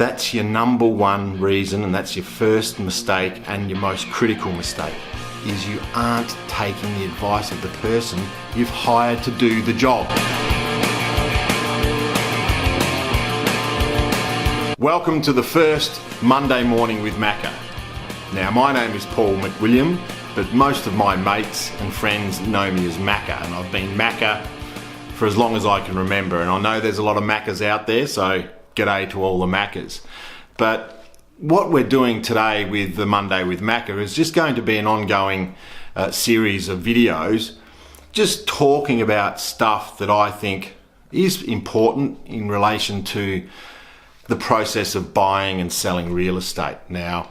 That's your number one reason, and that's your first mistake and your most critical mistake, is you aren't taking the advice of the person you've hired to do the job. Welcome to the first Monday morning with Macca. Now, my name is Paul McWilliam, but most of my mates and friends know me as Macca, and I've been Macca for as long as I can remember. And I know there's a lot of Maccas out there, so g'day to all the Maccas. But what we're doing today with the Monday with Macca is just going to be an ongoing series of videos, just talking about stuff that I think is important in relation to the process of buying and selling real estate. Now,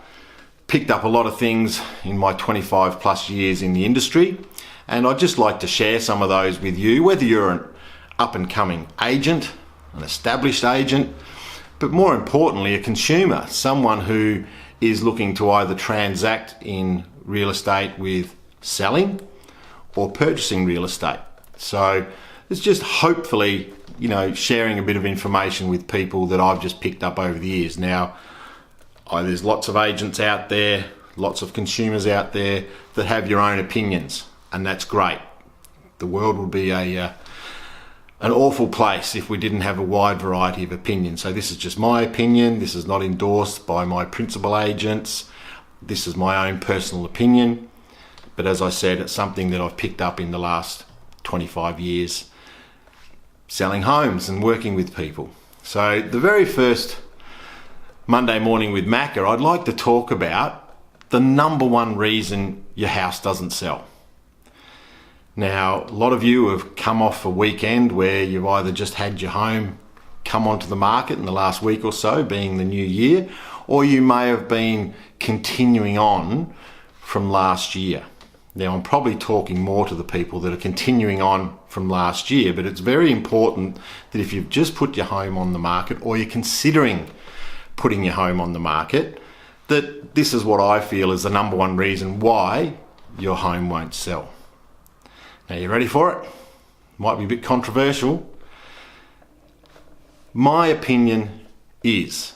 picked up a lot of things in my 25 plus years in the industry, and I'd just like to share some of those with you, whether you're an up and coming agent, an established agent, but more importantly, a consumer, someone who is looking to either transact in real estate with selling or purchasing real estate. So it's just hopefully, sharing a bit of information with people that I've just picked up over the years. Now, there's lots of agents out there, lots of consumers out there that have your own opinions, and that's great. The world would be an awful place if we didn't have a wide variety of opinions. So this is just my opinion. This is not endorsed by my principal agents. This is my own personal opinion. But as I said, it's something that I've picked up in the last 25 years selling homes and working with people. So the very first Monday morning with Macca, I'd like to talk about the number one reason your house doesn't sell. Now, a lot of you have come off a weekend where you've either just had your home come onto the market in the last week or so, being the new year, or you may have been continuing on from last year. Now, I'm probably talking more to the people that are continuing on from last year, but it's very important that if you've just put your home on the market, or you're considering putting your home on the market, that this is what I feel is the number one reason why your home won't sell. Now, you ready for it? Might be a bit controversial. My opinion is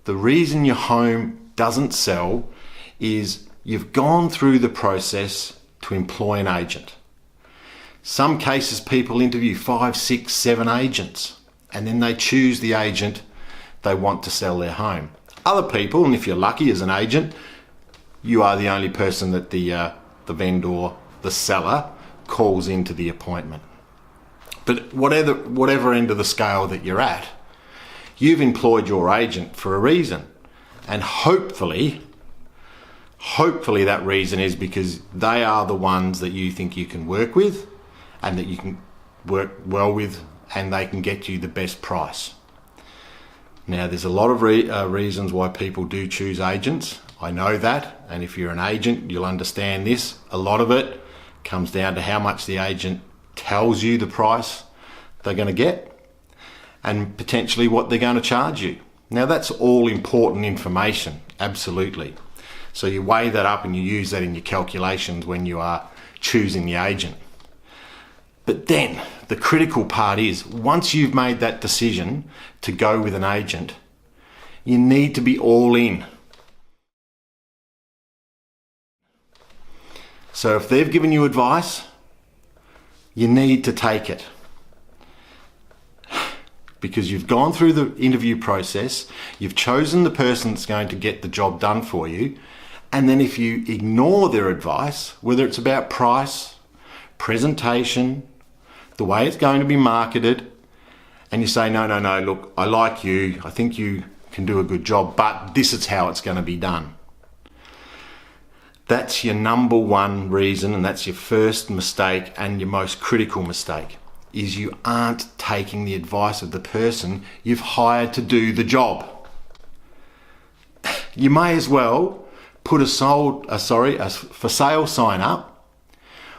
the reason your home doesn't sell is you've gone through the process to employ an agent. Some cases people interview 5, 6, 7 agents, and then they choose the agent they want to sell their home. Other people, and if you're lucky as an agent, you are the only person that the vendor, the seller, calls into the appointment. But whatever end of the scale that you're at, you've employed your agent for a reason, and hopefully that reason is because they are the ones that you think you can work with, and that you can work well with, and they can get you the best price. Now, there's a lot of reasons why people do choose agents. I know that, and if you're an agent, you'll understand this. A lot of it comes down to how much the agent tells you the price they're going to get, and potentially what they're going to charge you. Now, that's all important information, absolutely. So you weigh that up and you use that in your calculations when you are choosing the agent. But then the critical part is, once you've made that decision to go with an agent, you need to be all in. So if they've given you advice, you need to take it. Because you've gone through the interview process, you've chosen the person that's going to get the job done for you, and then if you ignore their advice, whether it's about price, presentation, the way it's going to be marketed, and you say, no, look, I like you, I think you can do a good job, but this is how it's going to be done. That's your number one reason, and that's your first mistake and your most critical mistake, is you aren't taking the advice of the person you've hired to do the job. You may as well put a for sale sign up,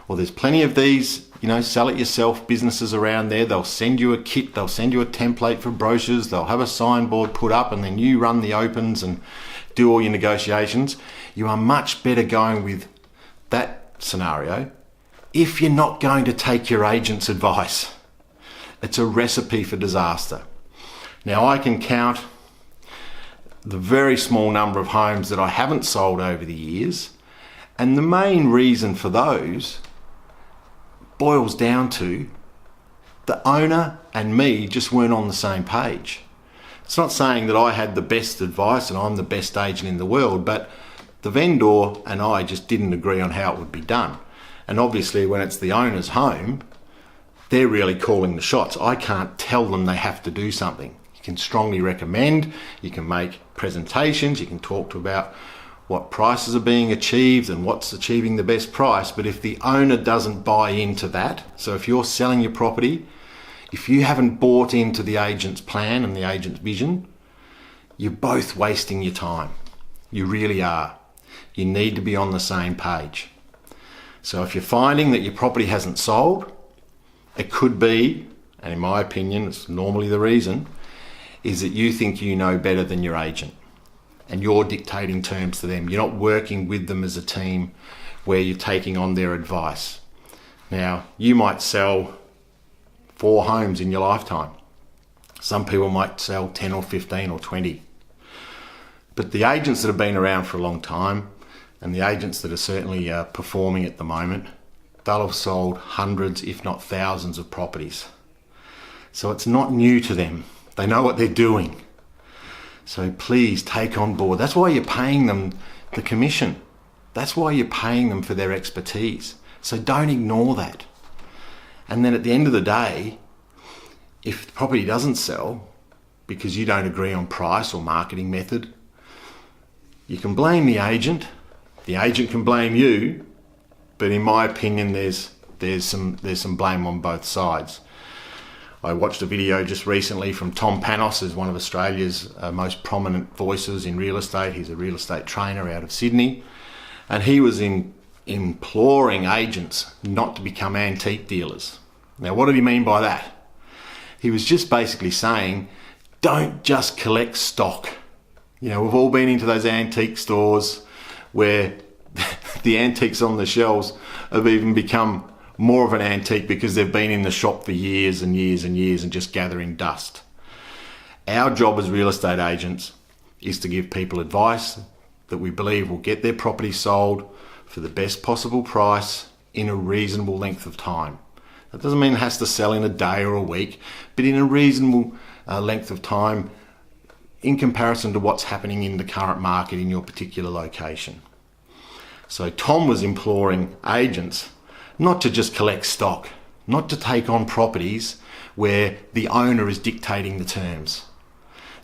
or there's plenty of these, sell it yourself businesses around there. They'll send you a kit, they'll send you a template for brochures, they'll have a signboard put up, and then you run the opens and do all your negotiations. You are much better going with that scenario if you're not going to take your agent's advice. It's a recipe for disaster. Now, I can count the very small number of homes that I haven't sold over the years. And the main reason for those boils down to the owner and me just weren't on the same page. It's not saying that I had the best advice and I'm the best agent in the world, but the vendor and I just didn't agree on how it would be done. And obviously when it's the owner's home, they're really calling the shots. I can't tell them they have to do something. You can strongly recommend, you can make presentations, you can talk about what prices are being achieved and what's achieving the best price. But if the owner doesn't buy into that, so if you're selling your property, if you haven't bought into the agent's plan and the agent's vision, you're both wasting your time. You really are. You need to be on the same page. So if you're finding that your property hasn't sold, it could be, and in my opinion, it's normally the reason, is that you think you know better than your agent and you're dictating terms to them. You're not working with them as a team where you're taking on their advice. Now, you might sell 4 homes in your lifetime. Some people might sell 10 or 15 or 20. But the agents that have been around for a long time and the agents that are certainly performing at the moment, they'll have sold hundreds, if not thousands of properties. So it's not new to them. They know what they're doing. So please take on board. That's why you're paying them the commission. That's why you're paying them for their expertise. So don't ignore that. And then at the end of the day, if the property doesn't sell because you don't agree on price or marketing method, you can blame the agent. The agent can blame you. But in my opinion, there's some blame on both sides. I watched a video just recently from Tom Panos, who's one of Australia's most prominent voices in real estate. He's a real estate trainer out of Sydney. And he was imploring agents not to become antique dealers. Now, what did he mean by that? He was just basically saying, don't just collect stock. You know, we've all been into those antique stores where the antiques on the shelves have even become more of an antique because they've been in the shop for years and years and years and just gathering dust. Our job as real estate agents is to give people advice that we believe will get their property sold for the best possible price in a reasonable length of time. That doesn't mean it has to sell in a day or a week, but in a reasonable length of time in comparison to what's happening in the current market in your particular location. So Tom was imploring agents not to just collect stock, not to take on properties where the owner is dictating the terms.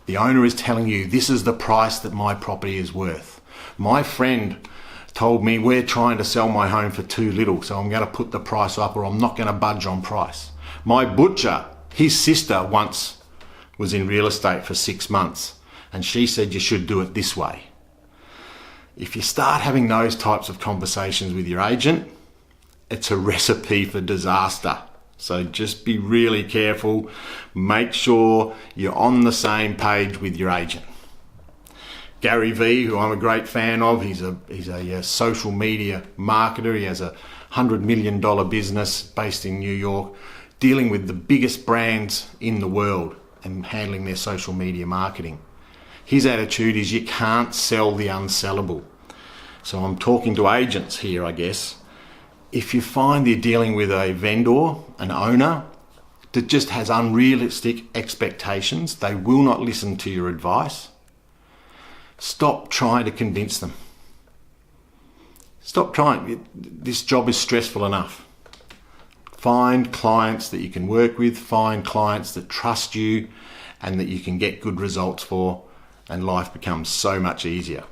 The owner is telling you, this is the price that my property is worth. My friend told me we're trying to sell my home for too little, so I'm going to put the price up or I'm not going to budge on price. My butcher, his sister once was in real estate for 6 months and she said you should do it this way. If you start having those types of conversations with your agent, it's a recipe for disaster. So just be really careful. Make sure you're on the same page with your agent. Gary Vee, who I'm a great fan of, he's a social media marketer. He has a $100 million business based in New York, dealing with the biggest brands in the world and handling their social media marketing. His attitude is you can't sell the unsellable. So I'm talking to agents here, I guess. If you find you're dealing with a vendor, an owner, that just has unrealistic expectations, they will not listen to your advice, stop trying to convince them. Stop trying. This job is stressful enough. Find clients that you can work with, find clients that trust you and that you can get good results for, and life becomes so much easier.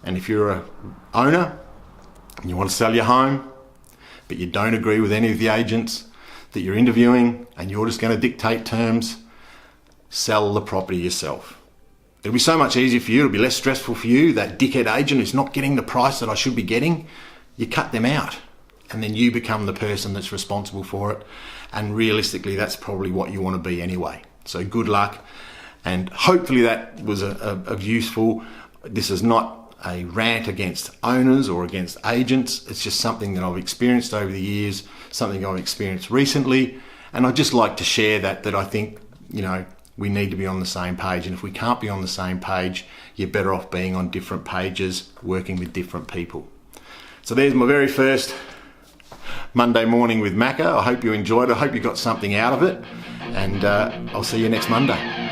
And if you're an owner, and you want to sell your home, but you don't agree with any of the agents that you're interviewing and you're just going to dictate terms, sell the property yourself. It'll be so much easier for you, it'll be less stressful for you. That dickhead agent who's not getting the price that I should be getting, you cut them out and then you become the person that's responsible for it. And realistically, that's probably what you want to be anyway. So good luck, and hopefully that was a useful. This is not a rant against owners or against agents. It's just something that I've experienced over the years, something I've experienced recently, and I'd just like to share that I think, you know, we need to be on the same page. And if we can't be on the same page, you're better off being on different pages, working with different people. So there's my very first Monday morning with Macca. I hope you enjoyed it. I hope you got something out of it. And I'll see you next Monday.